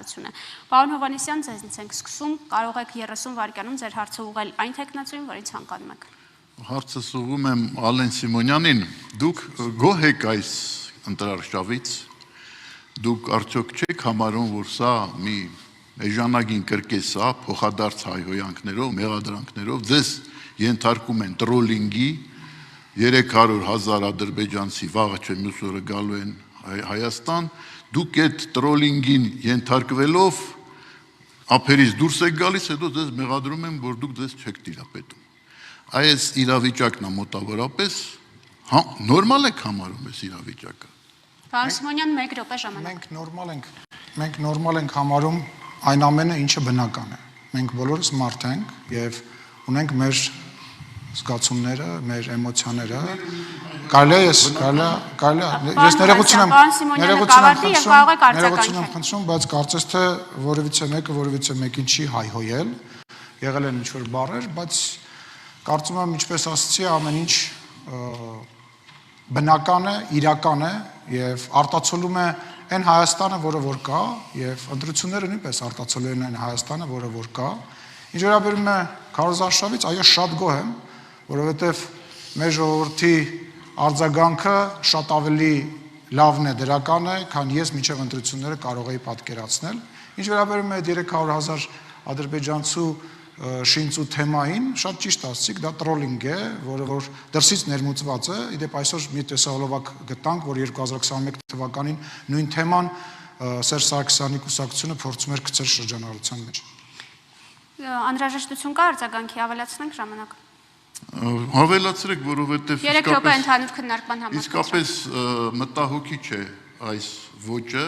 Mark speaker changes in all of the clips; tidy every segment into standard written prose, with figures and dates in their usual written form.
Speaker 1: շինարարություն է։ Պարոն Հովհաննիսյան, ձեզնից ենք սկսում, կարող եք 30 վայրկյանում ձեր հարցը ուղղել այն տեխնացուին, որին ցանկանում եք։
Speaker 2: Հարցս ուղղում եմ Ալեն Սիմոնյանին, դուք գոհ եք այս ընտրարշավից, դուք արդյոք չեք համարում, որ սա մի էժանագին կրկես է, փոխադարձ հայհոյանքներով, մեղադրանքներով, ձեզ ենթարկում են տրոլինգի, 300,000 ադրբեջանցի վաղը չէ մյուս օրը գալու են Հայաստան, դուք այդ տրոլինգին ենթարկվելով ափերից դուրս եք գալիս, հետո ձեզ մեղադրում են, որ դուք ձեզ չեք տիրապետում։ Այս իրավիճակն է մոտավորապես, նորմալ եք համարում այս իրավիճակը։
Speaker 1: Պարոն Սիմոնյան, 1 րոպե ժամանակ։
Speaker 3: Մենք նորմալ ենք համարում այն ամենը, ինչը բնական է։ Մենք բոլորս մարդ ենք եւ ունենք մեր զգացումները, մեր էմոցիաները։ Կարելի է ես ներողություն եմ խնդրում, բայց կարծես թե որևիցե մեկին չի հայհոյել, եղել են ինչ-որ բառեր, բայց կարծում եմ, ինչպես ասացի, ամեն ինչ բնական է, իրական է եւ արտացոլում է այն Հայաստանը, որը որ կա, եւ ընտրությունները նույնպես արտացոլում են այն Հայաստանը, որը որ կա։ Ինչ վերաբերում է քարոզարշավից, այո, շատ գոհ եմ, որովհետեւ մեր ժողովրդի արձագանքը շատ ավելի լավն է, դրական է, քան ես մինչև ընտրությունները կարող էի պատկերացնել։ Ինչ վերաբերում է 300,000 ադրբեջանցու շինծու թեմային, շատ ճիշտ ասացիք, դա տրոլինգ է, որը որ դրսից ներմուծված է, իդեպ այսօր մի տեսահոլովակ գտանք, որ 2021 թվականին նույն թեման Սերժ Սարգսյանի կուսակցությունը փորձում էր գցել շրջանառության մեջ։
Speaker 1: Անհրաժեշտություն կա արձագանքի, ավելացնենք ժամանակ։
Speaker 2: Հավելացրեք, որովհետև
Speaker 1: 3 րոպե ընդհանուր քննարկման համար։
Speaker 2: Իսկապես մտահոգիչ է այս ոճը,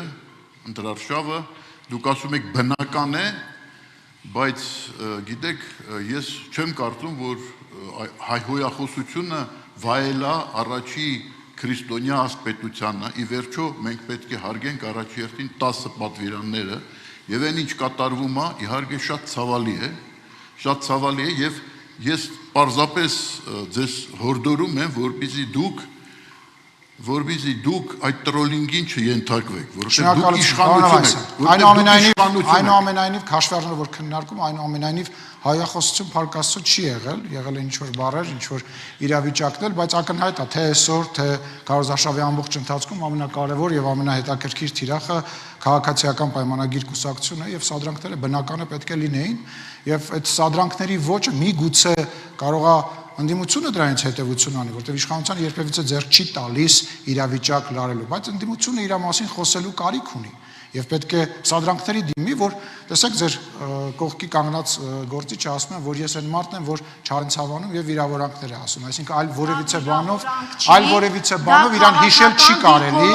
Speaker 2: ընտրարշավը, դուք ասում եք բնական է, բայց գիտեք, ես չեմ կարծում, որ հայհոյախոսությունը վայելա առաջի քրիստոնյա ասպետությանը, ի վերջո մենք պետք է հարգենք առաջի հերթին 10 պատվիրանները, եւ այն ինչ կատարվում է, իհարկե շատ ցավալի է եւ ես պարզապես ձեզ հորդորում եմ, որպեսզի դուք այդ տրոլինգին չենթարկվեք, որովհետեւ դուք իշխանություն եք,
Speaker 3: այնուամենայնիվ քաշվի առնելով որ քննարկում, այնուամենայնիվ հայախոսություն փարկաստու չի եղել է ինչ-որ բառեր, ինչ-որ իրավիճակներ, բայց ակնհայտ է, թե այսօր, թե քարոզարշավի ամբողջ ընթացքում ամենակարևոր եւ ամենահետաքրքիր թիրախը քաղաքացիական պայմանագիր կուսակցությունն է եւ սադրանքները բնական է պետք է լինեին եւ այդ սադրանքների ոճը միգուցե կարողա ընդդիմությունը դրանից հետևություն անի, որտեղ իշխանության երբևիցե ձեռք չի տալիս իրավիճակ լարելու, բայց ընդդիմությունը իր մասին խոսելու կարիք ունի եւ պետք է սադրանքների դիմի, որ տեսեք ձեր կողքի կանգնած գործիչը ասում է, որ ես այն մարդն եմ, որ չարենցավանում եւ վիրավորանքներ է ասում, այսինքն այլ որևիցե բանով իրան հիշել չի կարելի,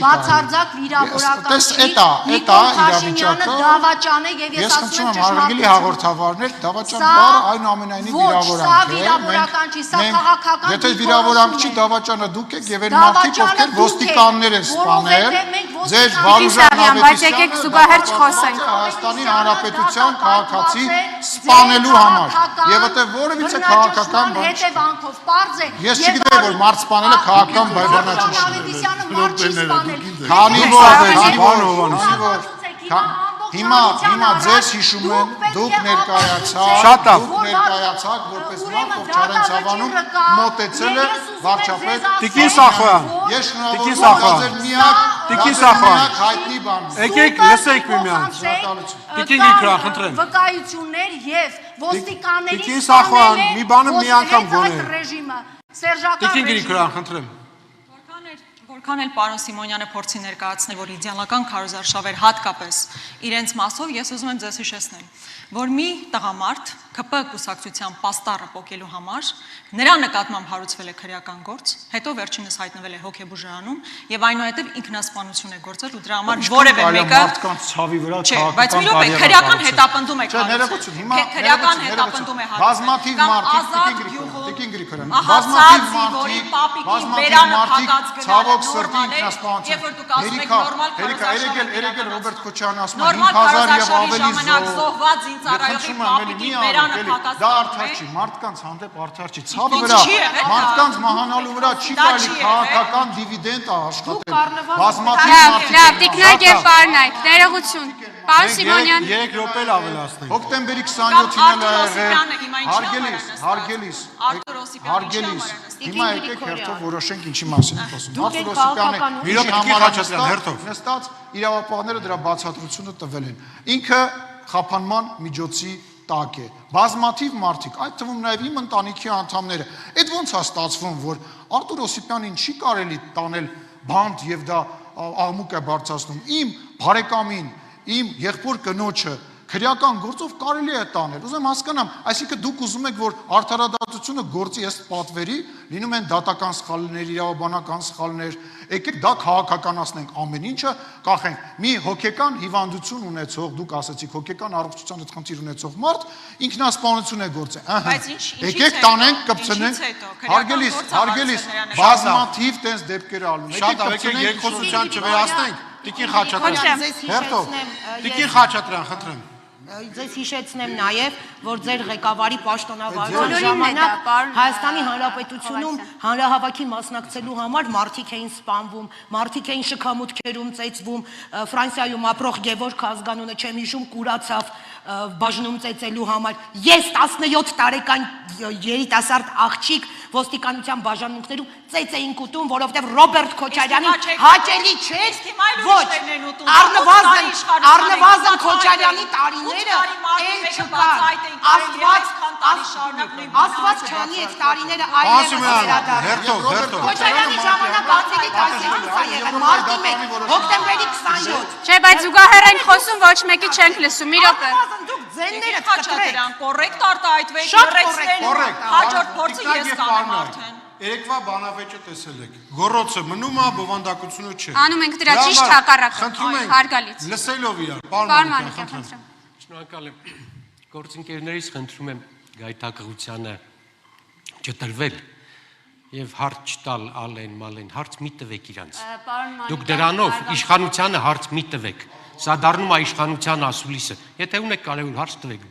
Speaker 4: բացարձակ վիրավորական չի,
Speaker 3: Նիկոլ Փաշինյանը
Speaker 4: դավաճան է եւ ես ասում եմ
Speaker 3: հարգելի հաղորդավարներ, դավաճան բառը այնուամենայնիվ վիրավորանք է,
Speaker 4: սա քաղաքական
Speaker 3: եթե վիրավորանք չի, դավաճանը դուք եք եւ այն մարդիկ, ովքեր ոստիկաններ են սպանել, ձեր Վարուժան Հայաստանի Հանրապետության քաղաքացի սպանելու համար եւ այդտեղ որևիցե քաղաքական բան
Speaker 4: հետևանքով պարզ է
Speaker 3: ես չգիտեմ որ մարդ սպանելը քաղաքական
Speaker 4: բանաճի
Speaker 3: Հիմա ձեզ հիշում եմ, դուք ներկայացաք, որպես մարդ, ով Չարենցավանում մոտեցել է վարչապետ
Speaker 5: Տիկին Սախոյան,
Speaker 3: ես շնորհավորում միակ հայտնի բան։
Speaker 5: Եկեք լսեք միմյանց։ Տիկին Գրիգորյան, խնդրեմ։
Speaker 4: Վկայություններ եւ ոստիկանների
Speaker 5: Տիկին Սախոյան, մի բանը մի անգամ գոնե։ Տիկին Գրիգորյան, խնդրեմ։
Speaker 6: Որքան էլ պարոն Սիմոնյանը փորձի ներկայացնել, որ իդեալական քարոզարշավեր հատկապես իրենց մասով, ես ուզում եմ ձեզ հիշեցնել, որ մի տղամարդ ԿՊ կուսակցության պաստառը պոկելու համար նրա նկատմամբ հարուցվել է քրեական գործ, հետո վերջինս հայտնվել է հոգեբուժարանում եւ այնուհետեւ ինքնասպանություն է գործել ու դրա համար որևէ մեկը
Speaker 3: մարդկանց ցավի վրա
Speaker 6: բայց մի րոպե քրեական հետապնդում է
Speaker 3: ներողություն, հիմա
Speaker 6: քրեական հետապնդում է
Speaker 3: բազմաթիվ մարդիկ Տիկին Գրիգորյան,
Speaker 6: ահացածի, որի պապիկի բերանը փակած գնալը նորմալ է, երբ որ դուք ասում եք նորմալ
Speaker 3: Երեգել Ռոբերտ Քոչարյանը ասում է
Speaker 6: նորմալ
Speaker 3: 5000 եւ
Speaker 6: քարոզարշավի
Speaker 3: ավելի
Speaker 6: ժամանակ զոհված զինծառայողի պապիկի բերանը փակած
Speaker 3: դա արդար չի, մարդկանց հանդեպ արդար չի, ցավի
Speaker 6: Ոնց
Speaker 3: վրա,
Speaker 6: չի եղել դա։
Speaker 3: մարդկանց մահանալու վրա չի
Speaker 6: Դա
Speaker 3: կարելի
Speaker 6: չի
Speaker 3: քաղաքական դիվիդենդ աշխատել, բազմաթիվ
Speaker 1: Լավ,
Speaker 3: մարդիկ
Speaker 1: լավ, տիկնակ եւ պարնայք, ներողություն։ Պարոն Սիմոնյան,
Speaker 5: 3 րոպե էլ ավելացնենք։
Speaker 3: հոկտեմբերի 27-ին էլ
Speaker 6: Հարգելիս, Արտուր Օսիպյանը ինչի համար է նստի։
Speaker 3: Հիմա եկեք հերթով որոշենք ինչի մասին ենք խոսում։ Արտուր
Speaker 5: Մի րոպե, Տիկին Խաչատրյան, հերթով։
Speaker 3: նստած իրավապահները դրա բացատրությունը տվել են։ Ինքը խափանման միջոցի տակ է։ Բազմաթիվ մարդիկ, այդ թվում նաև իմ ընտանիքի անդամները, այդ ոնց է ստացվում, որ Արտուր Օսիպյանին չի կարելի տանել բանտ եւ դա աղմուկ է բարձրացնում։ Իմ բարեկամին, իմ եղբոր կնոջը քրեական գործով կարելի է տանել։ Ուզում հասկանամ, այսինքն դուք ուզում եք, որ արդարադատությունը գործի ըստ պատվերի, լինում են դատական սխալներ, իրավաբանական սխալներ, եկեք դա քաղաքականացնենք ամեն ինչը, կախենք։ Մի հոգեկան հիվանդություն ունեցող, դուք ասացիք, հոգեկան առողջության հետ խնդիր ունեցող մարդ ինքնասպանություն է գործել։
Speaker 6: Բայց ինչից
Speaker 3: Եկեք տանենք, կպցնենք։ Հարգելիս, բազմաթիվ տենց դեպքեր ալնում։
Speaker 5: Շատ եկեք երկխոսության չվերացնենք։ Տիկին Խաչատրյան, հերթով։ Տիկին Խաչատրյան, խնդրեմ։
Speaker 7: Ձեզ հիշեցնեմ նաև, որ ձեր ղեկավարի պաշտոնավարության
Speaker 1: Բոլորին է դա,
Speaker 7: ժամանակ
Speaker 1: պարոն
Speaker 7: Հայաստանի Հանրապետությունում հանրահավաքի մասնակցելու համար մարդիկ էին սպանվում, մարդիկ էին շքամուտքերում ծեծվում, Ֆրանսիայում ապրող Գևորգ ազգանունը չեմ հիշում կուրացավ բաժնում ծեծելու համար։ Ես 17 տարեկան երիտասարդ աղջիկ ոստիկանության բաժանմունքներում ծեծ էին կուտում, որովհետև Ռոբերտ Քոչարյանին հաճելի չէր, ոչ, առնվազն Քոչարյանի տարիները էլ չկան, աստված չանի այդ տարիները այլևս վերադառնան։
Speaker 5: Հերթով։
Speaker 7: Քոչարյանի ժամանակ ացելի կայսերից է եղել, մարտի 1, հոկտեմբերի 27։
Speaker 1: չէ, բայց զուգահեռ ենք խոսում, ոչ մեկի չենք լսում, մի րոպե։
Speaker 7: Դուք ձեններդ կտրեք։
Speaker 6: Կոռեկտ արտահայտվեք,
Speaker 7: Շատ
Speaker 6: լրացնելու հաջորդ փորձը ես կանեմ արդեն։
Speaker 5: Երեկվա բանավեճը տեսել եք։ Գոռոցը մնում է, բովանդակությունը չէ։
Speaker 1: Անում ենք դրա ճիշտ հակառակը,
Speaker 5: Խնդրում ենք
Speaker 1: հարգալից։
Speaker 5: լսելով իրար,
Speaker 1: Պարոն
Speaker 5: պարոն
Speaker 1: Մանուկյան,
Speaker 5: Մանուկյան,
Speaker 1: խնդրեմ։
Speaker 8: Շնորհակալ եմ գործընկերներից խնդրում եմ գայթակղությանը չտրվել եւ հարց չտալ ալեն մալեն հարց մի տվեք իրանց դուք դրանով իշխանությանը հարց մի տվեք սա դառնում է իշխանության ասուլիսը եթե ունեք կարևոր հարց տվեք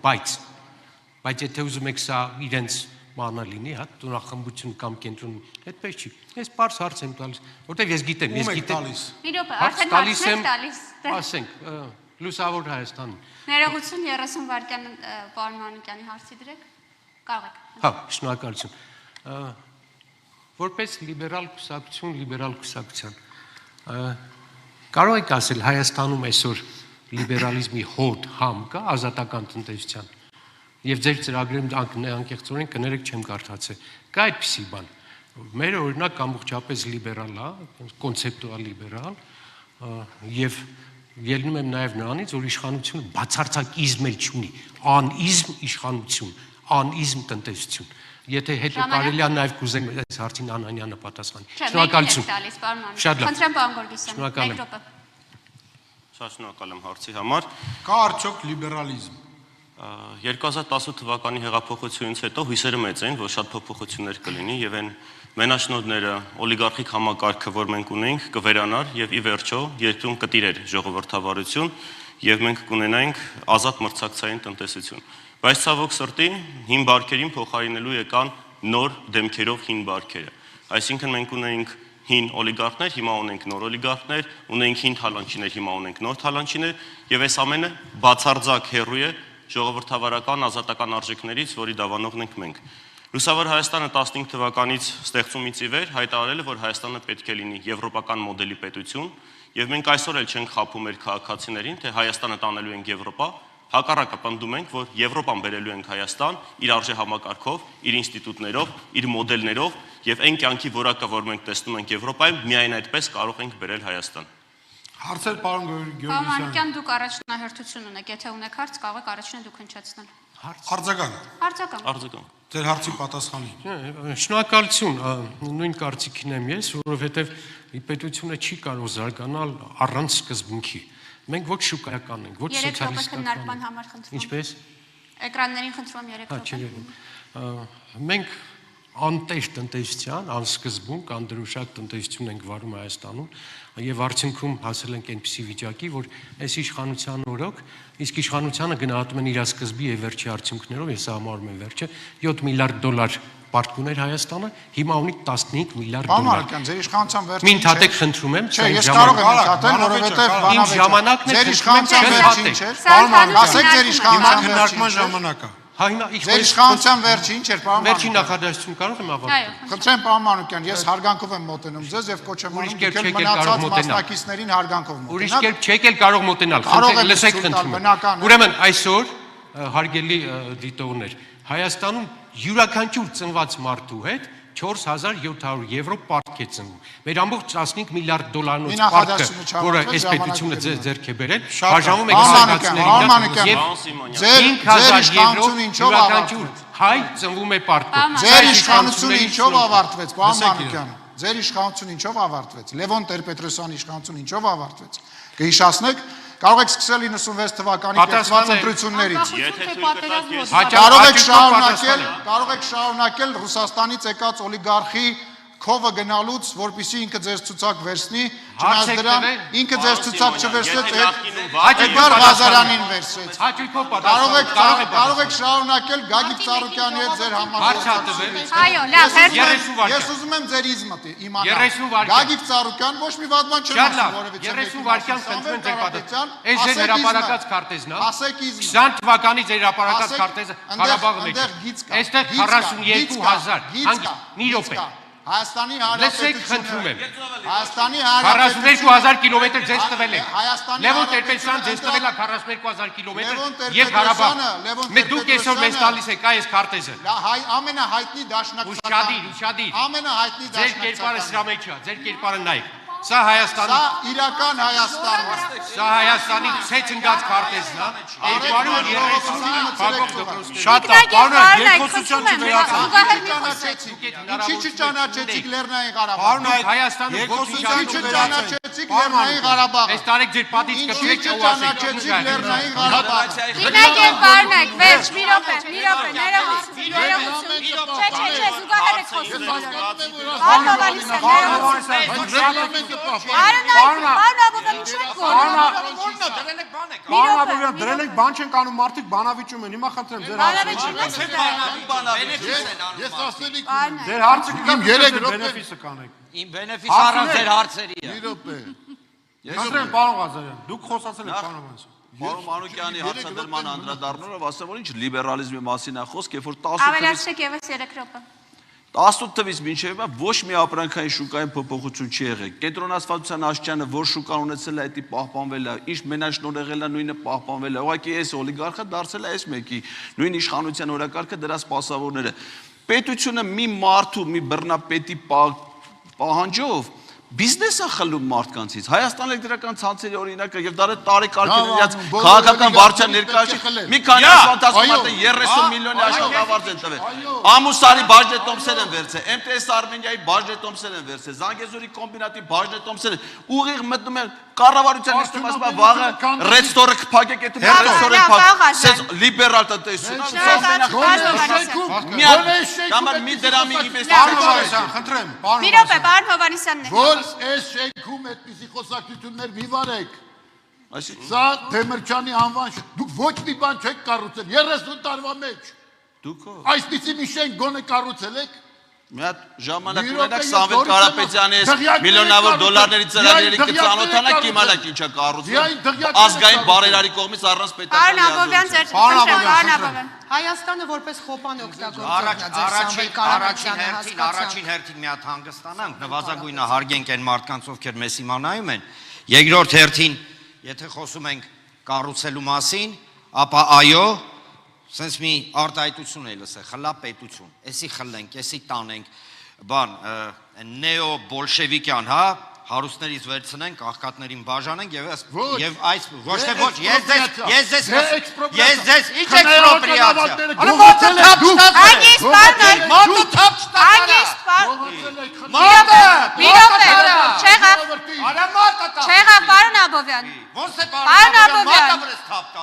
Speaker 8: բայց եթե ուզում եք սա իրենց մանա լինի հա տունախմբություն կամ կենտրոն այդպես չի ես բարձ հարց եմ տալիս որտեվ ես գիտեմ
Speaker 1: Մի րոպե, արդեն
Speaker 8: տալիս
Speaker 1: հարցն
Speaker 8: եմ
Speaker 1: եք տալիս։
Speaker 8: ասենք լուսավոր Հայաստան
Speaker 1: Ներողություն 30 վայրկյան պարոն Մանուկյանի հարցի դրեք։ Կարող եք։
Speaker 8: Հա, շնորհակալություն։ Որպես լիբերալ կուսակցության կարող եք ասել Հայաստանում այսօր լիբերալիզմի հոտ համ կա ազատական տնտեսության եւ ձեր ծրագրերում անկեղծորեն կներեք չեմ կարդացել կա այդպիսի բան մեր օրինակ ամբողջապես լիբերալ է կոնցեպտուալ լիբերալ եւ ելնում եմ նաեւ նրանից որ իշխանությունը բացարձակ իզմ էլ չունի անիզմ իշխանություն անիզմ տնտեսություն եթե հետո կարելի է նաեւ կուզեմ այս հարցին Անանյանը պատասխանի շնորհակալություն շատ լավ
Speaker 1: Խնդրեմ պարոն Գորգիսյան
Speaker 8: Շնորհակալ եմ
Speaker 9: Շատ շնորհակալ եմ հարցի համար
Speaker 5: կա արդյոք լիբերալիզմ
Speaker 9: 2018 թվականի հեղափոխությունից հետո հույսերը մեծ էին որ շատ փոփոխություններ կլինի եւ այն մենաշնորհները օլիգարխիկ համակարգը որ մենք ունենք կվերանար եւ ի վերջո երկրում կտիրեր ժողովրդավարություն եւ մենք կունենայինք ազատ մրցակցային տնտեսություն բայց ցավոք սրտի հին բարքերին փոխարինելու եկան նոր դեմքերով հին բարքերը այսինքն մենք ունենք հին օլիգարխներ հիմա ունենք նոր օլիգարխներ ունենք հին թալանչիներ հիմա ունենք նոր թալանչիներ եւ այս ամենը բացարձակ հեռու է ժողովրդավարական ազատական արժեքներից որի դավանողն ենք մենք Լուսավոր Հայաստանը 15 թվականից ստեղծումից ի վեր հայտարարել է, որ Հայաստանը պետք է լինի եվրոպական մոդելի պետություն, եւ մենք այսօր էլ չենք խաբում մեր քաղաքացիներին, թե Հայաստանը տանելու ենք Եվրոպա, հակառակը պնդում ենք, որ Եվրոպան բերելու ենք Հայաստան իր արժե համակարգով, իր ինստիտուտներով, իր մոդելներով եւ այն կյանքի որակը, որ մենք տեսնում ենք Եվրոպայում, միայն այդպես կարող ենք բերել Հայաստան։
Speaker 5: Հարցեր պարոն
Speaker 1: Գեորգիսյան։ Պարոն Մանուկյան, դուք առաջնահերթություն ունեք, եթե ունեք հարց, կարող եք առաջինը դուք հնչեցնել։
Speaker 5: Արձագանք։ Ձեր հարցի պատասխանի։
Speaker 8: Շնորհակալություն, նույն կարծիքին եմ ես, որովհետև պետությունը չի կարող զարգանալ առանց սկզբունքի։ Մենք ոչ շուկայական ենք, ոչ սոցիալիստական։ Ինչպես։
Speaker 1: Էկրաններին խնդրում եմ 3 րոպե։
Speaker 8: Մենք անտեր տնտեսության, անսկզբունք, անդրուշակ տնտեսություն ենք վարում Հայաստանում եւ արդյունքում հասել ենք այնպիսի վիճակի, որ այս իշխանության օրոք իսկ իշխանությանը գնահատում են իր սկզբի եւ վերջի արդյունքներով, ես համարում եմ վերջը 7 միլիարդ դոլար պարտք ուներ Հայաստանը, հիմա ունի 15 միլիարդ դոլար։
Speaker 3: Պարոն ձեր իշխանության վերջին
Speaker 8: Մին թատեք խնդրում եմ,
Speaker 3: չէ, ես կարող եմ ընդհատել, որովհետեւ
Speaker 8: իմ ժամանակն է
Speaker 3: ձեր իշխանության վերջին չէ։
Speaker 1: Պարոն,
Speaker 3: ասեք ձեր իշխանության
Speaker 5: քննարկման ժամանակա։
Speaker 8: Հա հիմա
Speaker 3: Ձեր իշխանության վերջին չէր, պարոն։
Speaker 8: Վերջին նախադասություն կարող եմ ավարտել։
Speaker 3: Խնդրեմ պարոն Մանուկյան, ես հարգանքով եմ մոտենում ձեզ եւ կոչեմ անում դուք մնացած մասնակիցներին հարգանքով մոտենալ։
Speaker 8: Ուրիշ կերպ չեք էլ կարող մոտենալ։ Լսեք խնդրում։ Ուրեմն այսօր հարգելի դիտողներ, Հայաստանում յուրաքանչյուր ծնված մարդու հետ 4700 եվրո պարտք է ծնվում։ Մեր ամբողջ 15 միլիարդ դոլարնոց պարտքը, որը այս պետությունը ձեռք է բերել, բաժանվում է գազագացներին եւ 5000 եվրո յուրաքանչյուր հայ ծնվում է պարտքով։
Speaker 3: Ձեր իշխանությունը ինչով ավարտվեց, պարոն Մանուկյան։ Ձեր իշխանությունը ինչով ավարտվեց։ Լևոն Տեր-Պետրոսյանի իշխանությունը ինչով ավարտվեց։ Կհիշացնեք, կարող եք սկսել 96 թվականի կեցված ընտրություններից։ Կարող եք շարունակել Ռուսաստանից եկած օլիգարխի քովը գնալուց, որպեսզի ինքը ձեր ցուցակ վերցնի, չնայած դրան ինքը ձեր ցուցակ չվերցրեց, Էդգար Ղազարյանին վերցրեց։ Կարող եք շարունակել Գագիկ Ծառուկյանի հետ ձեր համագործակցությունը։
Speaker 1: Այո, լավ,
Speaker 3: Ես ուզում եմ ձեր իմանալ։ Գագիկ Ծառուկյան ոչ մի վատ բան չեմ ասում, որովհետեւ
Speaker 8: 30 վայրկյան խնդրում եմ ձեր պատասխան։ Այս ձեր
Speaker 3: ասեք
Speaker 8: հրապարակած քարտեզն է։
Speaker 3: ասեք
Speaker 8: 20 թվականի ձեր հրապարակած քարտեզը Ղարաբաղի մեջ։ Այստեղ 42000 մի րոպե։
Speaker 3: Հայաստանի
Speaker 8: Լսեք խնդրում եմ։
Speaker 3: Հայաստանի
Speaker 8: 42000 կիլոմետր ձեզ տվել է։ Լևոն Տեր-Պետրոսյանը ձեզ տվել է 42000 կիլոմետր եւ Ղարաբաղ։ Մենք դուք այսօր մեզ տալիս եք այս քարտեզը։
Speaker 3: Ամենահայտնի դաշնակցական։
Speaker 8: Ուշադիր։
Speaker 3: Ամենահայտնի
Speaker 8: Ձեր կերպարը սրա մեջ է, ձեր կերպարը նայեք։ Սա Հայաստանի,
Speaker 3: Սա իրական Հայաստանն է։
Speaker 8: սա Հայաստանի ցեց ընկած քարտեզն է։ 230 Բաքով դպրոցներ։
Speaker 5: Շատ լավ, պարոն, երկխոսության
Speaker 3: Ինչի չճանաչեցիք Լեռնային Ղարաբաղը։
Speaker 5: Պարոն,
Speaker 8: Հայաստանը
Speaker 3: Ինչի չճանաչեցիք Լեռնային Ղարաբաղը։
Speaker 8: Այս տարեք ձեր պատից
Speaker 3: Ինչի
Speaker 8: կտրեք
Speaker 3: չճանաչեցիք Լեռնային Ղարաբաղը։
Speaker 1: Գնայեք բարնեք, վերջ, մի րոպե, ներողություն։ Չէ, զուգահեռ եք խոսում բոլորը։ Պարոն Հովհաննիսյան,
Speaker 5: Պարոն Աբովյան, դրել եք բան չենք անում, մարդիկ բանավիճում են, հիմա խնդրեմ ձեր
Speaker 2: Ես ասել եք
Speaker 5: ձեր հարցը
Speaker 2: իմ 3 րոպե
Speaker 5: բենեֆիսը կանեք։
Speaker 10: Իմ բենեֆիս առանց ձեր հարցերի է։
Speaker 2: մի րոպե
Speaker 5: Խնդրեմ, պարոն Ղազարյան, դուք խոսացել եք, պարոն Հովհաննիսյան։
Speaker 11: Պարոն Մանուկյանի հարցադրման անդրադառնալով ասեմ, որ ինչ լիբերալիզմի մասին է խոսք, երբ որ 10
Speaker 1: ավելացրեք եւս 3 րոպե։
Speaker 11: 18 թվականից մինչև հիմա ոչ մի ապրանքային շուկային փոփոխություն չի եղել։ Կենտրոնացվածության աշխարհը որ շուկան ունեցել է, դա պահպանվել է, ինչ մենաշնոր եղել է, նույնը պահպանվել է։ Ուղղակի այս օլիգարխը դարձել է այս մեկի նույն իշխանության օրակարգը դրա սպասավորները։ Պետությունը մի մարդու, մի բռնապետի պահանջով բիզնեսը խլում մարդկանցից։ Հայաստան էլեկտրական ցանցերի օրինակը եւ դա տարեկարգին իրաց քաղաքական վարչության ներկայացուցիչ մի քանի ֆանտաստիկական 30 միլիոնի աշխատավարձ են տվել։ Ամուսարի բաժնետոմսեր են վերցել, MTS Armenia-ի բաժնետոմսեր են վերցել, Զանգեզուրի կոմբինատի բաժնետոմսեր են։ Ուղիղ մտնում են կառավարության նիստում ասում է վաղը ռեստորը կփակեք, այդ ռեստորը փակ։ Սենց լիբերալ տնտեսություն։ Կամ մի դրամի ինվեստիցիա։
Speaker 5: Խնդրեմ,
Speaker 1: Մի րոպե, պարոն Հովհաննիսյանն է։
Speaker 2: որ այս շենքում այդպիսի խոսակցություններ մի վարեք։ Սա Թեմրչյանի անվան դուք ոչ մի բան չեք կառուցել 30 տարվա մեջ։
Speaker 11: Դուք
Speaker 2: Այսպիսի մի շենք գոնե կառուցել եք։
Speaker 11: մի հատ ժամանակ ունենաք Սամվել Կարապետյանի միլիոնավոր դոլարների ծրագրերի կծանոթանաք, կիմանաք ինչա կառուցվում ազգային բարերարի կողմից առանց պետական
Speaker 1: Աբովյան
Speaker 7: Հայաստանը որպես խոպան
Speaker 10: առաջին հերթին մի հատ հանգստանանք, նվազագույնը հարգենք այն մարդկանց, ովքեր մեզ իմանայում են։ Երկրորդ հերթին, եթե խոսում ենք կառուցելու մասին, ապա այո, սենց մի արտահայտություն է լսել, խլա պետություն, էսի խլենք, էսի տանենք, բան, նեո-բոլշևիկյան, հա, հարուստներից վերցնենք, աղքատներին բաժանենք եւ այս ոչ թե ոչ, ես ձեզ ինչ էքսպրոպրիացիա։
Speaker 1: Հանգիստ պարոն,
Speaker 10: Մատը թափ
Speaker 1: Չեղավ պարոն Աբովյան։ Պարոն Աբովյան,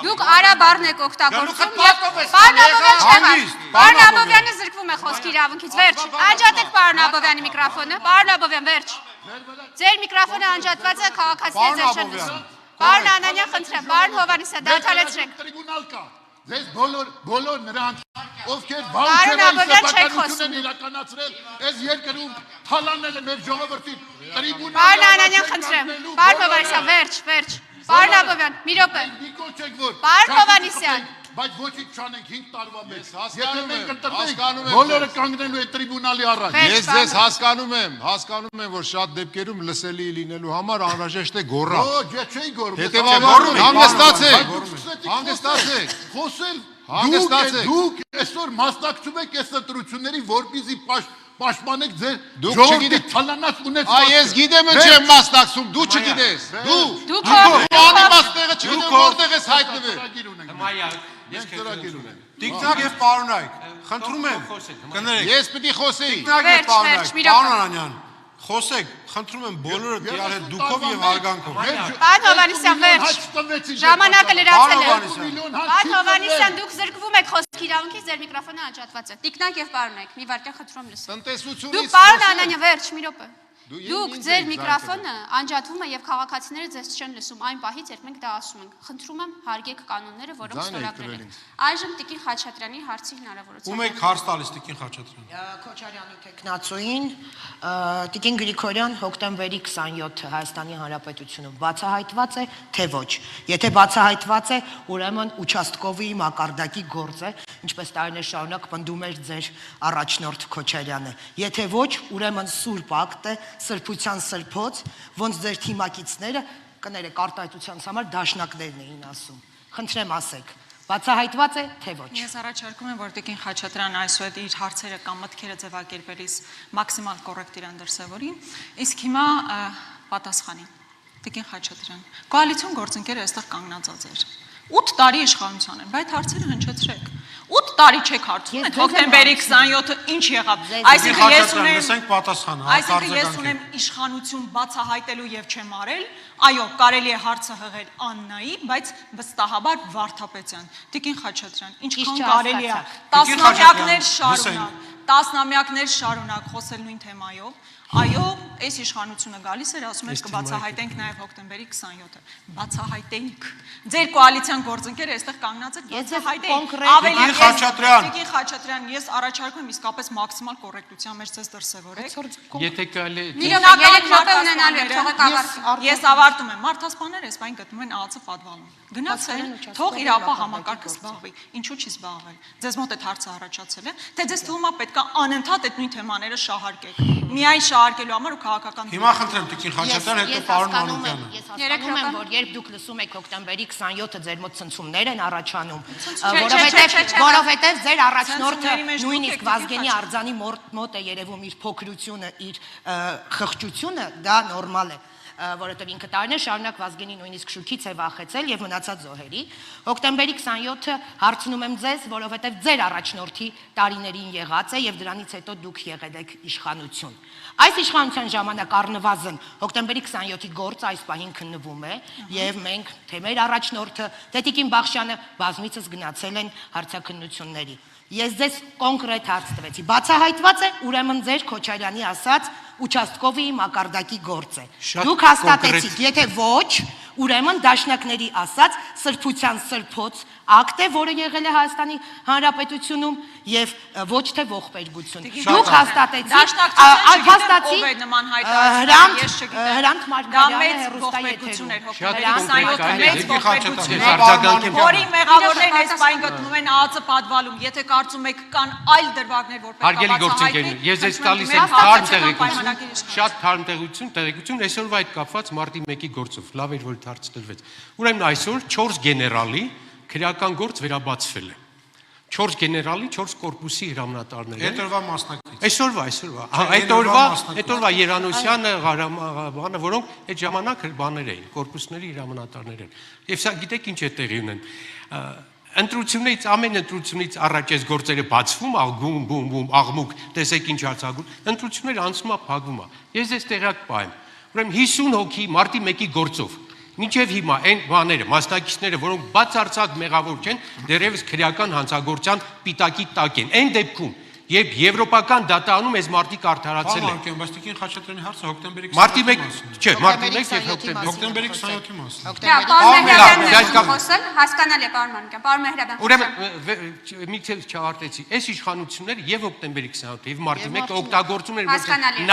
Speaker 1: դուք արաբառն եք օգտագործում եւ պարոն Աբովյան չեղավ։ Պարոն Աբովյանը զրկվում է խոսքի իրավունքից, վերջ։ Անջատեք պարոն Աբովյանի միկրոֆոնը, պարոն Աբովյան, վերջ։ Ձեր միկրոֆոնը անջատված է, քաղաքացիները ձեզ չեն լսում։ Պարոն Անանյան, խնդրեմ, պարոն Հովհաննիսյան, դադարեցրեք։
Speaker 2: Տրիբունալ կա։ Ձեզ բոլոր նրանց, ովքեր
Speaker 1: Պարոն Աբովյան, չեք խոսում։
Speaker 2: իրականացրել, այս երկրում թալանել են մեր ժողովրդին։ Տրիբունալ։
Speaker 1: Պարոն Անանյան, խնդրեմ, պարոն Հովհաննիսյան, վերջ։ Պարոն Աբովյան, մի րոպե։ Պարոն Հովհաննիսյան,
Speaker 2: բայց ոչինչ չանենք 5 տարվա մեջ։ Եթե մենք ընտրվենք, բոլորը կանգնելու են տրիբունալի առաջ։
Speaker 5: Ես ձեզ հասկանում եմ, որ շատ դեպքերում լսելի լինելու համար անհրաժեշտ է գոռալ։
Speaker 2: Ոչ, ես չէի գոռում։
Speaker 5: Հետևաբար հանգստացեք։
Speaker 2: Խոսել դուք այսօր մասնակցում եք այս ընտրությունների, որպեսզի պաշտպանեք ձեր ժողովրդի թալանած ունեցվածքը։
Speaker 5: Այ ես գիտեմ ինչ եմ մասնակցում, դու չգիտես։ Դու անիմաստեղը չգիտեմ որտեղ ես հայտնվել։
Speaker 2: Ես ծրագիր ունեմ։
Speaker 5: Տիկնակ եւ պարոնայք, խնդրում եմ, կներեք։ Ես պիտի խոսեի։ Տիկնակ եւ
Speaker 1: Վերջ,
Speaker 5: պարոնայք,
Speaker 1: մի րոպե։
Speaker 5: պարոն Անանյան, խոսեք, խնդրում եմ բոլորը իրար հետ դուքով եւ հարգանքով։
Speaker 1: Պարոն Հովհաննիսյան, վերջ։ Ժամանակը լրացել է։ Պարոն Հովհաննիսյան, դուք զրկվում եք խոսքի իրավունքից, ձեր միկրոֆոնը անջատված է։ Տիկնակ եւ պարոնայք, մի վարքյան խնդրում լսեք։
Speaker 5: Տնտեսությունից
Speaker 1: Դուք պարոն Անանյան, վերջ, մի րոպե։ Դուք ձեր միկրոֆոնը անջատվում է եւ քաղաքացիները ձեզ չեն լսում այն պահից, երբ մենք դա ասում ենք։ Խնդրում եմ հարգեք կանոնները, որոնք ստորագրել եք։ Այժմ Տիկին Խաչատրյանի հարցի հնարավորություն։
Speaker 5: Ում եք հարց տալիս Տիկին Խաչատրյան։
Speaker 7: Քոչարյանի տեխնացուին Տիկին Գրիգորյան հոկտեմբերի 27-ը Հայաստանի Հանրապետությունում բացահայտված է, թե ոչ։ Եթե բացահայտված է, ուրեմն участковի մակարդակի գործ է, ինչպես տարիներ շարունակ պնդում էր ձեր առաջնորդ Քոչարյանը։ Եթե ոչ, ուրեմն սուրբ ակտ է, սրբության սրբոց, ոնց ձեր թիմակիցները կներեք արտահայտության համար դաշնակներն էին ասում։ Խնդրեմ ասեք, բացահայտված է, թե ոչ։
Speaker 6: Ես առաջարկում եմ, որ Տիկին Խաչատրյան այսօր իր հարցերը կամ մտքերը ձևակերպելիս մաքսիմալ կոռեկտ իրան դրսևորի, իսկ հիմա պատասխանի։ Տիկին Խաչատրյան, կոալիցիոն գործընկերը այստեղ կանգնած է 8 տարի իշխանության են, բայց հարցերը հնչեցրեք։ 8 տարի չեք հարցում եք, հոկտեմբերի 27-ը ինչ եղավ։ Այսինքն ես ունեմ իշխանություն բացահայտելու եւ չեմ արել, այո, կարելի է հարցը հղել Աննայի, բայց վստահաբար Վարդապետյան։ Տիկին Խաչատրյան, ինչքան կարելի է տասնամյակներ շարունակ խոսել նույն թեմայով, այո, այս իշխանությունը գալիս էր, ասում էր կբացահայտենք նաև հոկտեմբերի 27-ը։ Բացահայտենք։ Ձեր կոալիցիան գործընկերը այստեղ կանգնած է, բացահայտենք։ Տիկին Խաչատրյան, ես առաջարկում եմ իսկապես մաքսիմալ կոռեկտության մեջ ձեզ դրսևորեք։
Speaker 8: Եթե կարելի
Speaker 6: Ես ավարտում եմ, մարդասպաները այս բան գտնում են ԱԱՑ պատվալում։ Գնացել, թող իր ապա համակարգը զբաղվի։ Ինչու՞ չի զբաղվել։ Ձեզ մոտ այդ հարցը առաջացել է, թե ձեզ թվում է պետք է անընդհատ այդ նույն թեմաները շահարկեք։ Միայն շահարկելու համար ու քաղաքական։
Speaker 5: Հիմա խնդրեմ Տիկին Խաչատրյան, հետո պարոն Մանուկյանը։
Speaker 7: Ես հասկանում եմ, որ երբ դուք լսում եք հոկտեմբերի 27-ը ձեր մոտ ցնցումներ են առաջանում, որովհետև ձեր առաջնորդը նույնիսկ Վազգենի Արձանի մոտ է երևում իր փոքրությունը, իր խղճությունը, դա նորմալ է, որովհետև ինքը տարիներ շարունակ Վազգենի նույնիսկ շուքից է վախեցել եւ մնացած զոհերի։ Հոկտեմբերի 27-ը հարցնում եմ ձեզ, որովհետև ձեր առաջնորդի տարիներին եղած է եւ դրանից հետո դուք եղել եք իշխանություն։ Այս իշխանության ժամանակ առնվազն հոկտեմբերի 27-ի գործը այս պահին քննվում է եւ մենք, թե մեր առաջնորդը, թե Տիկին Բախշյանը բազմիցս գնացել են հարցաքննությունների։ Ես ձեզ կոնկրետ հարց տվեցի։ Բացահայտված է, ուրեմն ձեր Քոչարյանի ասած участковի մակարդակի գործ է։ Դուք հաստատեցիք, եթե ոչ, ուրեմն դաշնակների ասած սրբության սրբոց ակտ է, որը եղել է Հայաստանի Հանրապետությունում եւ ոչ թե ողբերգություն։ Դուք հաստատեցիք, հաստատեցիք Հրանտ Մարգարյանը հեռուստայի եթերում։
Speaker 6: Որի մեղավորներն այս բան գտնում են ԱԱՑ պատվալում, եթե կարծում եք կան այլ դրվագներ, որ պետք է բացահայտվի։
Speaker 8: Ես ձեզ տալիս եմ թարմ տեղեկություն, շատ թարմ տեղեկություն, այսօրվա այդ կապված մարտի 1-ի գործով, լավ էր որ հարց տրվեց։ Ուրեմն այսօր 4 գեներալի քրեական գործ վերաբացվել է։ 4 գեներալի, 4 կորպուսի հրամանատարներ են։
Speaker 12: Հետորվա մասնակից։
Speaker 8: Այսօրվա։ Հետորվա Երանոսյանը, Ղարամանը, որոնք այդ ժամանակ բաներ էին, կորպուսների հրամանատարներ են։ Եվ սա գիտեք ինչ է տեղի ունեն։ Ընտրությունից ամեն ընտրությունից առաջ այս գործերը բացվում, բում, աղմուկ, տեսեք ինչ արձակում։ Ընտրությունները անցնում է, փակվում է։ Ես այս տեղյակ պահեմ։ Ուրեմն 50 հոգի մարտի 1-ի գործով մինչև հիմա այն բաները, մասնակիցները, որոնք բացարձակ մեղավոր չեն, դեռևս քրեական հանցագործության պիտակի տակ են։ Այն դեպքում, երբ եվրոպական դատարանում այս մարտիկ արդարացել են։
Speaker 12: Բայց Տիկին Խաչատրյանի հարցը հոկտեմբերի 27-ի
Speaker 8: Մարտի 1, չէ, մարտի 1 եւ
Speaker 12: հոկտեմբերի 27-ի մասին։
Speaker 1: Հա, պարոն Մեհրաբյանն խոսել, հասկանալի է, պարոն Մանուկյան, պարոն Մեհրաբյան։
Speaker 8: Ուրեմն մի քիչ չավարտեցի։ Այս իշխանությունները եւ հոկտեմբերի 27-ը եւ մարտի 1-ը օգտագործում են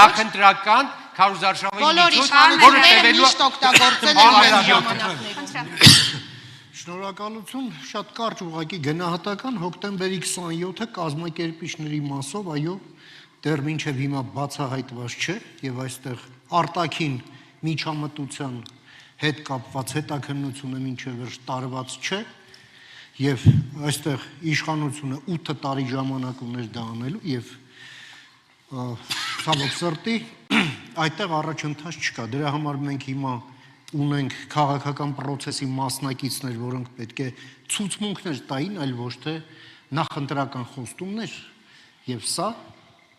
Speaker 8: նախընտրական քարոզարշավի միջոց, որը տևելու
Speaker 7: միշտ օգտագործել են այս ժամանակներում։
Speaker 13: Շնորհակալություն, շատ կարճ ուղղակի գնահատական հոկտեմբերի 27-ը կազմակերպիչների մասով, այո, դեռ մինչև հիմա բացահայտված չէ եւ այստեղ արտաքին միջամտության հետ կապված հետաքննությունը մինչև վերջ տարված չէ եւ այստեղ իշխանությունը 8 տարի ժամանակ ուներ դա անելու եւ ցավոք սրտի այդտեղ առաջընթաց չկա։ Դրա համար մենք հիմա ունենք քաղաքական process-ի մասնակիցներ, որոնք պետք է ցուցմունքներ տային, այլ ոչ թե նախընտրական խոստումներ, եւ սա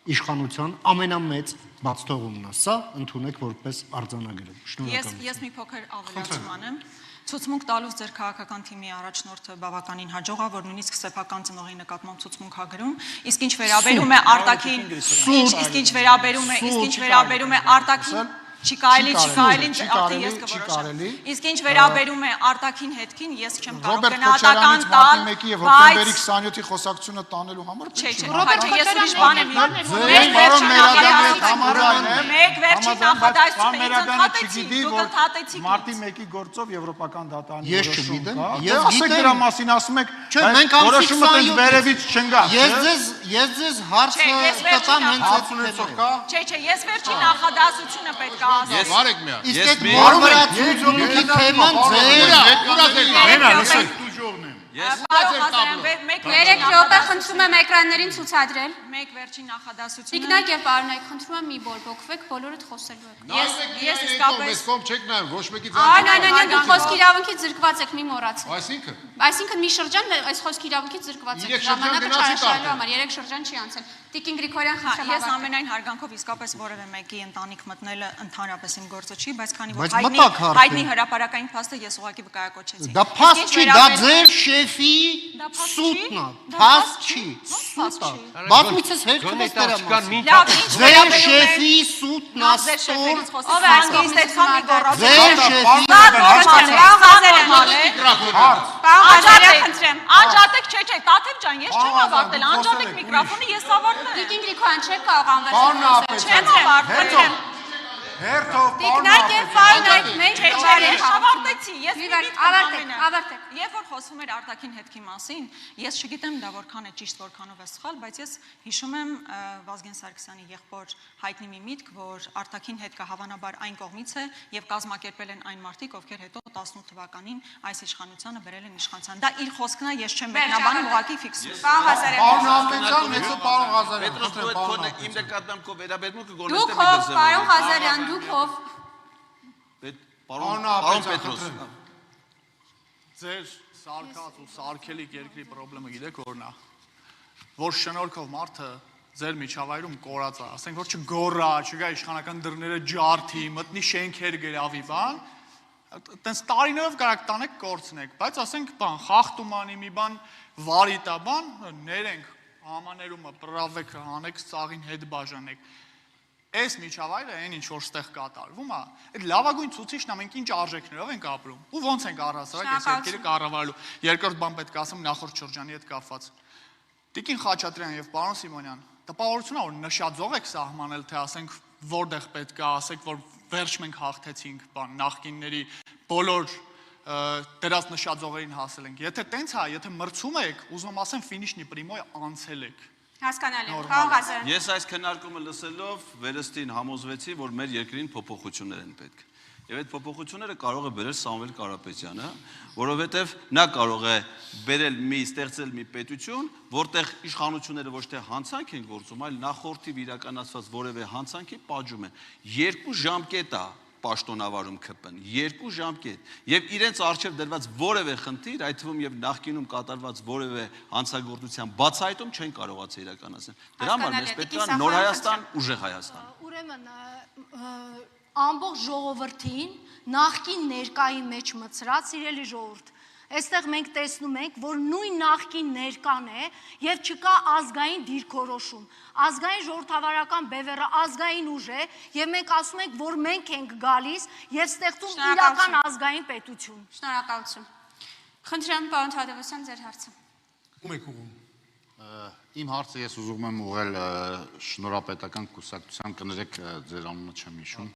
Speaker 13: իշխանության ամենամեծ բացթողումն է։ Սա ընդունեք որպես արձանագրում։ Շնորհակալություն։
Speaker 6: Ես մի փոքր ավելացում անեմ։ Ցուցմունք տալուց ձեր քաղաքական թիմի առաջնորդը բավականին հաջող է, որ նույնիսկ սեփական ծնողի նկատմամբ ցուցմունք ա գրում, իսկ ինչ վերաբերում է արտաքին, իսկ ինչ վերաբերում է արտաքին Չի կարելի, արդեն ես կորոշեմ։ Իսկ ինչ վերաբերում է արտաքին հետքին, ես չեմ կարող գնահատական տալ,
Speaker 3: հոկտեմբերի 27-ի խոսակցությունը տանելու համար
Speaker 6: չէ, ես ուրիշ բան եմ մեկ վերջին նախադասությունից ընդհատեցի, դուք ընդհատեցիք
Speaker 3: մարտի 1-ի գործով եվրոպական դատարանի
Speaker 13: Ես չգիտեմ,
Speaker 3: ասեք դրա մասին ասում եք,
Speaker 13: մենք
Speaker 3: որոշումը տենց վերևից չընկա։
Speaker 13: Ես ձեզ հարցը տամ հենց այդ ունեցողքա։
Speaker 6: Չէ, ես վերջին նախադասությունը պետք է
Speaker 5: Ես վարեք միա։
Speaker 13: Իսկ այդ մարմրացությունի թեման ձեր
Speaker 1: Երեք րոպե խնդրում եմ էկրաններին ցուցադրել։
Speaker 6: Մեկ վերջին նախադասությունը։
Speaker 1: Տիկնակ եւ պարոնայք, խնդրում եմ մի բորբոքվեք, բոլորդ խոսելու եք։
Speaker 6: Ես իսկապես
Speaker 5: կողմ չեք նայում, ոչ մեկի
Speaker 1: Այ, դուք խոսքի իրավունքից զրկված եք, մի մոռացեք։
Speaker 5: Այսինքն
Speaker 1: մի շրջան այս խոսքի իրավունքից զրկված եք։ Ժամանակը չարաշահելու համար 3 շրջան չի անցել։ Տիկին Գրիգորյան, խնդրեմ
Speaker 6: Ես ամենայն հարգանքով իսկապես որևէ մեկի ընտանիք մտնելը ընդհանրապես իմ գործը չի, բայց քանի որ հայտնի հրապարակային փաստը ես ուղղակի վկայակոչեցի։
Speaker 13: Դա փաստ չի, դա ձեր շեֆի սուտն է, փաստ չի, սուտ է։ Բազմիցս հերթում ես դրա մասին։ Ձեր շեֆի սուտն է, ստոր։
Speaker 6: Ով է անգիստ այդքան մի գոռոզ։
Speaker 13: Ձեր շեֆի
Speaker 6: Անջատեք, չէ, Տաթև ջան, ես չեմ ավարտել, անջատեք միկրոֆոնը, ես ավարտել եմ։
Speaker 1: Տիկին Գրիգորյան, չեք կարող անվերջ
Speaker 6: չեմ ավարտել։
Speaker 3: Հերթով
Speaker 1: Տիկնակ եւ պարոնայք, մենք
Speaker 6: ես ավարտեցի, ես
Speaker 1: ավարտեք։
Speaker 6: Երբ որ խոսվում էր արտաքին հետքի մասին, ես չգիտեմ դա որքան է ճիշտ, որքանով է սխալ, բայց ես հիշում եմ Վազգեն Սարգսյանի եղբոր հայտնի մի միտք, որ արտաքին հետքը հավանաբար այն կողմից է եւ կազմակերպել են այն մարդիկ, ովքեր հետո 18 թվականին այս իշխանությանը բերել են իշխանության։ Դա իր խոսքն է, ես չեմ մեկնաբանում, ուղղակի ֆիքսում։
Speaker 5: Պարոն Ղազարյան, իմ նկատմամբ վերաբերմունքը
Speaker 1: Դուք ով, պարոն Ղազարյան, դուք ով։
Speaker 5: Պարոն Պետրոս։
Speaker 12: Ձեր սարկած ու սարքելիք երկրի խնդրումը գիտեք որն է, որ շնորհքով մարդը ձեր միջավայրում կորած է, ասենք որ չգոռա, չգա իշխանական դռները ջարդի, մտնի շենքեր գրավի, բան, տենց տարիներով կարակ տանեք կորցնեք, բայց ասենք բան, խախտումանի մի բան վարի տա բան, ներենք համաներումը, պրավեքը հանեք, ծաղին հետ բաժանեք։ Այս միջավայրը այն ինչ որ ստեղ կատարվում է, այդ լավագույն ցուցիչն է մենք ինչ արժեքներով ենք ապրում ու ոնց ենք առհասարակ այս երկիրը կառավարելու։ Երկրորդ բան պետք է ասեմ նախորդ շրջանի հետ կապված։ Տիկին Խաչատրյան եւ պարոն Սիմոնյան, տպավորություն է որ նշաձող եք սահմանել, թե ասենք որտեղ պետք է ասեք, որ վերջ մենք հաղթեցինք, բան նախկինների բոլոր դրած նշաձողերին հասել ենք։ Եթե տենց է, եթե մրցում եք, ուզում ասեմ ֆինիշնի պրիմոյ անցել եք։
Speaker 1: Հասկանալի, պարոն Ղազարյան։
Speaker 11: Ես այս քննարկումը լսելով վերստին համոզվեցի, որ մեր երկրին փոփոխություններ են պետք։ Եվ այդ փոփոխությունները կարող է բերել Սամվել Կարապետյանը, որովհետև նա կարող է բերել ստեղծել մի պետություն, որտեղ իշխանությունները ոչ թե հանցանք են գործում, այլ նախորդիվ իրականացված որևէ հանցանքի պատժում են։ 2 ժամկետ է պաշտոնավարում ԿՊ-ն, 2 ժամկետ, եւ իրենց արժեվ դրված որևէ խնդիր, այդ թվում եւ նախկինում կատարված որևէ հանցագործության բացահայտում չեն կարողացել իրականացնել։ Դրա համար մեզ պետք է նոր Հայաստան, ուժեղ Հայաստան։
Speaker 4: Ուրեմն ամբողջ ժողովրդին նախկին ներկայի մեջ մցրած իրելի ժողովուրդ։ Այստեղ մենք տեսնում ենք, որ նույն նախկին ներկան է եւ չկա ազգային դիրքորոշում։ Ազգային ժողովրդավարական բևեռը ազգային ուժ է եւ մենք ասում ենք, որ մենք ենք գալիս եւ ստեղծում իրական ազգային պետություն։
Speaker 1: Շնորհակալություն։ Խնդրեմ, պարոն Թադևոսյան, ձեր հարցը։
Speaker 5: Ում եք ուղում։
Speaker 14: Իմ հարցը ես ուզում եմ ուղղել շնորհապետական կուսակցության, կներեք ձեր անունը չեմ հիշում։